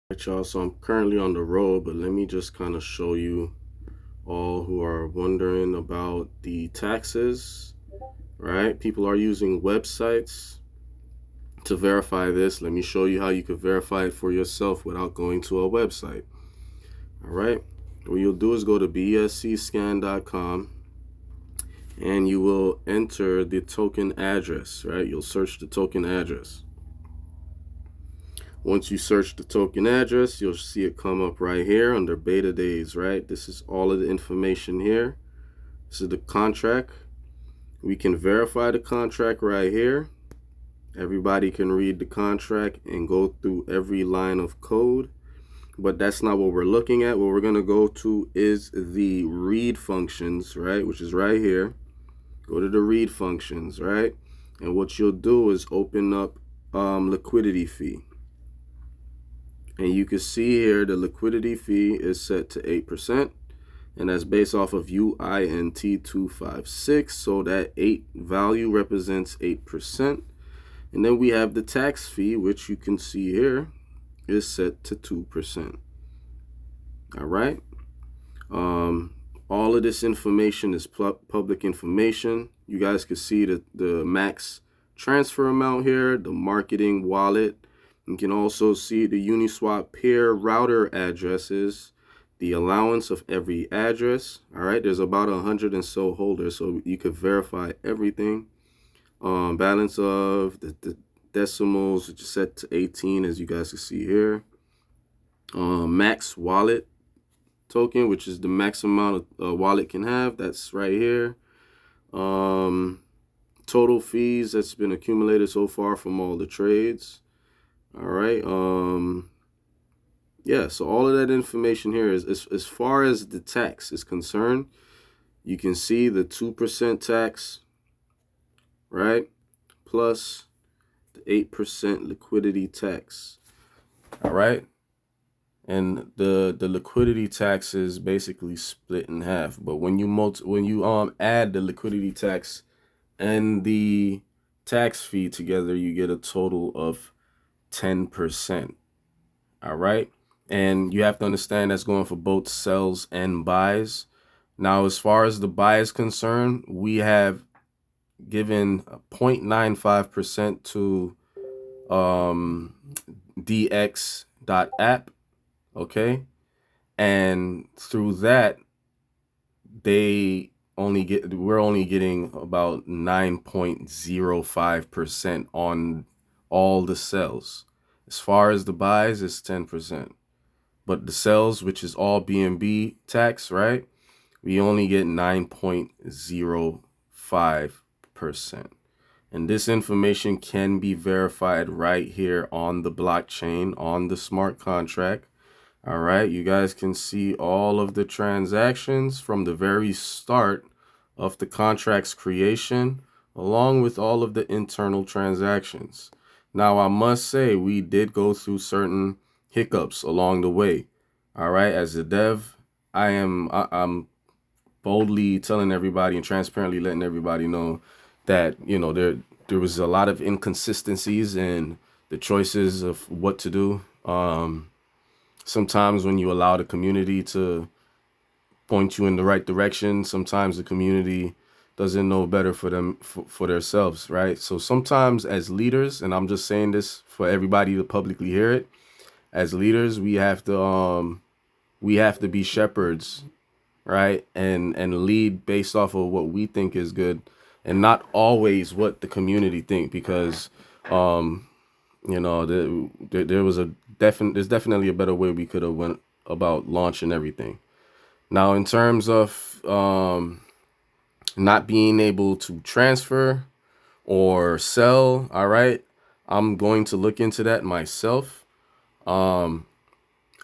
Right, y'all. So I'm currently on the road, but let me just kind of show you all who are wondering about the taxes, right? People are using websites to verify this. Let me show you how you could verify it for yourself without going to a website. All right. What you'll do is go to bscscan.com and you will enter the token address, right? You'll search the token address. Once you search the token address, you'll see it come up right here under BETADAYZ, right? This is all of the information here. This is the contract. We can verify the contract right here. Everybody can read the contract and go through every line of code, but that's not what we're looking at. What we're going to go to is the read functions, right? Which is right here. Go to the read functions, right? And what you'll do is open up liquidity fee. And you can see here the liquidity fee is set to 8%, and that's based off of UINT 256. So that 8 value represents 8%. And then we have the tax fee, which you can see here is set to 2%. All right. All of this information is public information. You guys can see the max transfer amount here, the marketing wallet. You can also see the Uniswap peer router addresses, the allowance of every address. All right, there's about 100 and so holders, so you could verify everything. Balance of the decimals, which is set to 18, as you guys can see here. Max wallet token, which is the max amount a wallet can have. That's right here. Total fees that's been accumulated so far from all the trades. All right. Yeah, so all of that information here is as far as the tax is concerned, you can see the 2% tax, right? Plus the 8% liquidity tax. All right. And the liquidity tax is basically split in half. But when you add the liquidity tax and the tax fee together, you get a total of 10%. All right. And you have to understand that's going for both sells and buys. Now, as far as the buy is concerned, we have given 0.95% to dx.app. Okay. And through that, we're only getting about 9.05% on all the sells. As far as the buys, it's 10%. But the sells, which is all BNB tax, right? We only get 9.05%. And this information can be verified right here on the blockchain, on the smart contract. All right, you guys can see all of the transactions from the very start of the contract's creation, along with all of the internal transactions. Now, I must say we did go through certain hiccups along the way. All right, as a dev, I'm boldly telling everybody and transparently letting everybody know that there was a lot of inconsistencies in the choices of what to do. Sometimes when you allow the community to point you in the right direction, sometimes the community doesn't know better for them for themselves, right? So sometimes as leaders, and I'm just saying this for everybody to publicly hear it, as leaders we have to be shepherds, right? And lead based off of what we think is good and not always what the community think, because there's definitely a better way we could have went about launching everything. Now, in terms of not being able to transfer or sell, all right, I'm going to look into that myself. I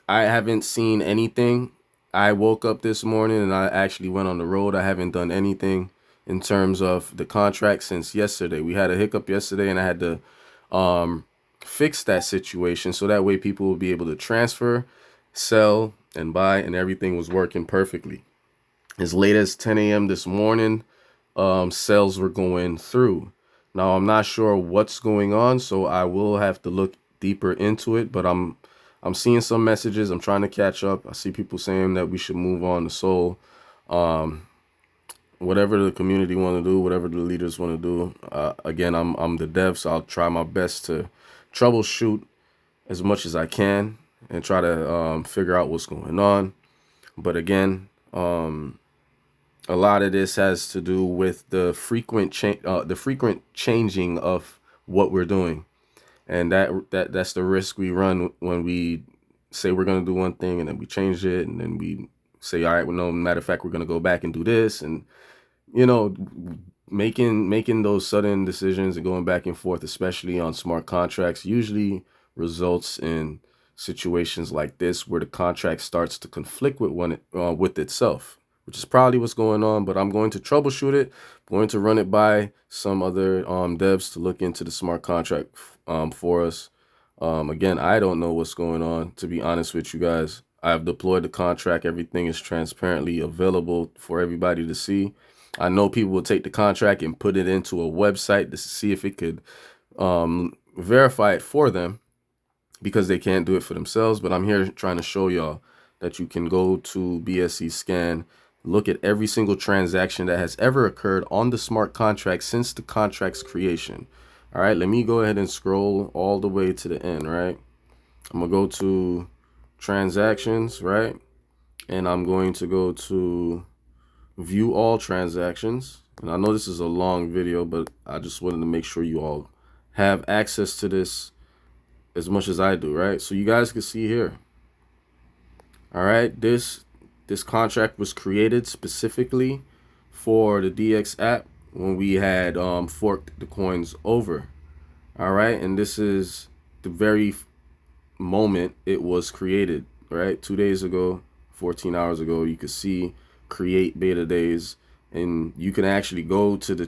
haven't seen anything. I woke up this morning and I actually went on the road. I haven't done anything in terms of the contract since yesterday. We had a hiccup yesterday and I had to fix that situation so that way people will be able to transfer, sell, and buy, and everything was working perfectly. As late as 10 a.m. this morning, sales were going through. Now I'm not sure what's going on, so I will have to look deeper into it, but I'm I'm seeing some messages. I'm trying to catch up. I see people saying that we should move on to Sol. Whatever the community want to do, whatever the leaders want to do. Again, I'm the dev, so I'll try my best to troubleshoot as much as I can and try to figure out what's going on. But again, a lot of this has to do with the frequent changing of what we're doing, and that's the risk we run when we say we're going to do one thing and then we change it, and then we say, all right, well, no, matter of fact, we're going to go back and do this, and you know, making those sudden decisions and going back and forth, especially on smart contracts, usually results in situations like this where the contract starts to conflict with with itself, which is probably what's going on. But I'm going to troubleshoot it. I'm going to run it by some other devs to look into the smart contract for us. Again, I don't know what's going on, to be honest with you guys. I've deployed the contract. Everything is transparently available for everybody to see. I know people will take the contract and put it into a website to see if it could verify it for them, because they can't do it for themselves. But I'm here trying to show y'all that you can go to BSC Scan, look at every single transaction that has ever occurred on the smart contract since the contract's creation. All right, let me go ahead and scroll all the way to the end, right? I'm gonna go to transactions, right? And I'm going to go to view all transactions. And I know this is a long video, but I just wanted to make sure you all have access to this as much as I do, right? So you guys can see here. All right, this contract was created specifically for the DX app when we had forked the coins over. All right, and this is the very moment it was created, right? 2 days ago, 14 hours ago. You could see create BETADAYZ, and you can actually go to the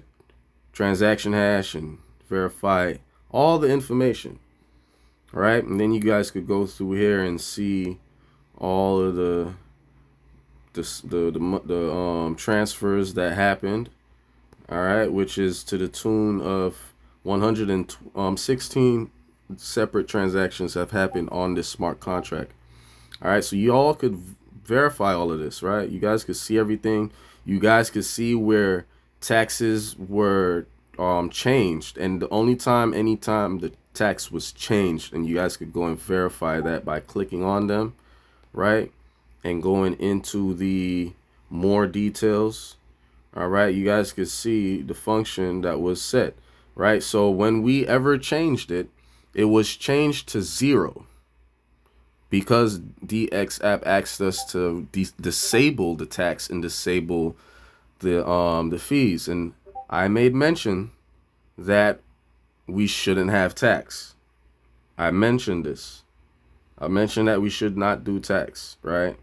transaction hash and verify all the information. All right, and then you guys could go through here and see all of the transfers that happened. All right, which is to the tune of 116 separate transactions have happened on this smart contract. All right, so you all could verify all of this, right? You guys could see everything. You guys could see where taxes were changed, and the only time, anytime the tax was changed, and you guys could go and verify that by clicking on them, right? And going into the more details. All right, you guys could see the function that was set, right? So when we ever changed it, it was changed to 0 because DX app asked us to disable the tax and disable the fees. And I made mention that we shouldn't have tax. I mentioned this. I mentioned that we should not do tax, right?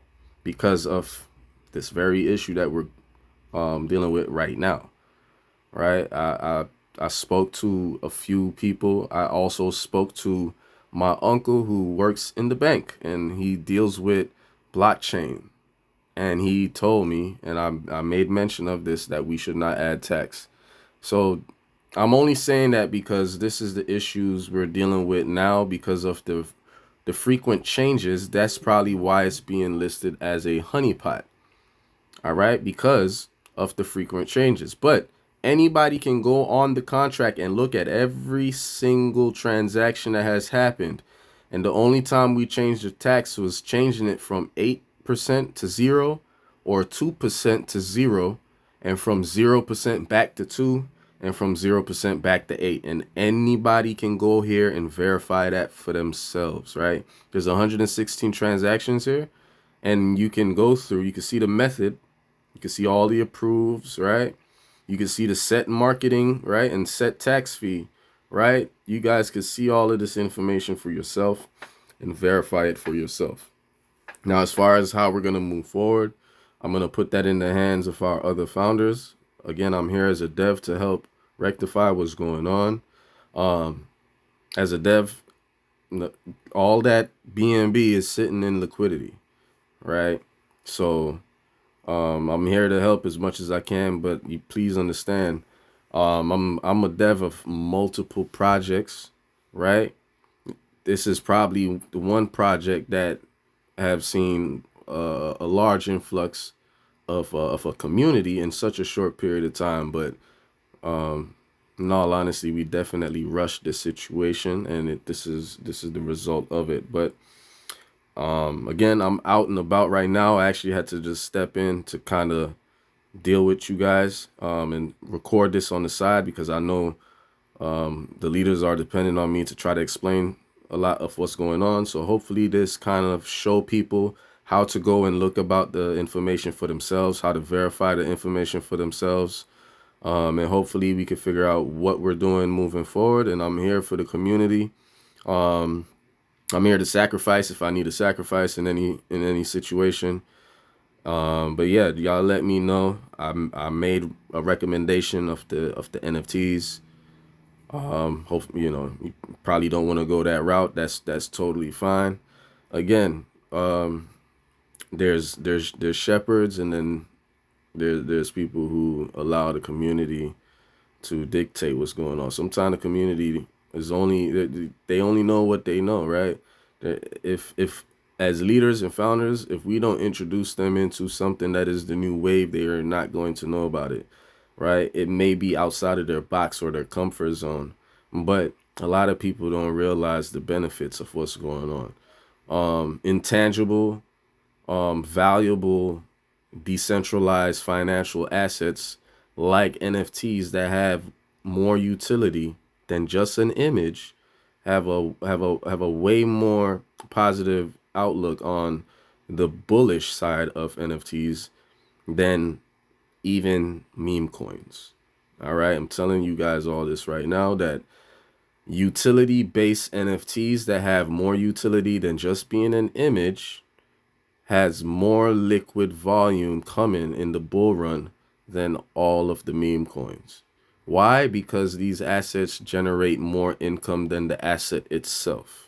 Because of this very issue that we're dealing with right now, right? I spoke to a few people. I also spoke to my uncle who works in the bank, and he deals with blockchain. And he told me, and I made mention of this, that we should not add tax. So I'm only saying that because this is the issues we're dealing with now because of the frequent changes. That's probably why it's being listed as a honeypot. All right, because of the frequent changes. But anybody can go on the contract and look at every single transaction that has happened. And the only time we changed the tax was changing it from 8% to 0, or 2% to 0, and from 0% back to 2, and from 0% back to 8. And anybody can go here and verify that for themselves, right? There's 116 transactions here, and you can go through, you can see the method, you can see all the approves, right? You can see the set marketing, right? And set tax fee, right? You guys can see all of this information for yourself and verify it for yourself. Now, as far as how we're going to move forward, I'm going to put that in the hands of our other founders. Again, I'm here as a dev to help rectify what's going on. As a dev, all that BNB is sitting in liquidity, right? So I'm here to help as much as I can, but you please understand, I'm a dev of multiple projects, right? this is probably the one project that have seen a large influx of a community in such a short period of time. But in all honesty, we definitely rushed this situation, and this is the result of it. But again, I'm out and about right now. I actually had to just step in to kind of deal with you guys and record this on the side because I know the leaders are dependent on me to try to explain a lot of what's going on. So hopefully this kind of show people how to go and look about the information for themselves, how to verify the information for themselves. And hopefully we can figure out what we're doing moving forward. And I'm here for the community. I'm here to sacrifice if I need to sacrifice in any situation. But yeah, y'all let me know. I made a recommendation of the NFTs. Hope you probably don't want to go that route. That's totally fine. Again, there's shepherds, and then there's people who allow the community to dictate what's going on. Sometimes the community is only they only know what they know, right? If as leaders and founders, if we don't introduce them into something that is the new wave, they are not going to know about it, right? It may be outside of their box or their comfort zone, but a lot of people don't realize the benefits of what's going on. Intangible, valuable, decentralized financial assets like NFTs that have more utility than just an image have a way more positive outlook on the bullish side of NFTs than even meme coins. All right, I'm telling you guys all this right now that utility-based NFTs that have more utility than just being an image has more liquid volume coming in the bull run than all of the meme coins. Why? Because these assets generate more income than the asset itself.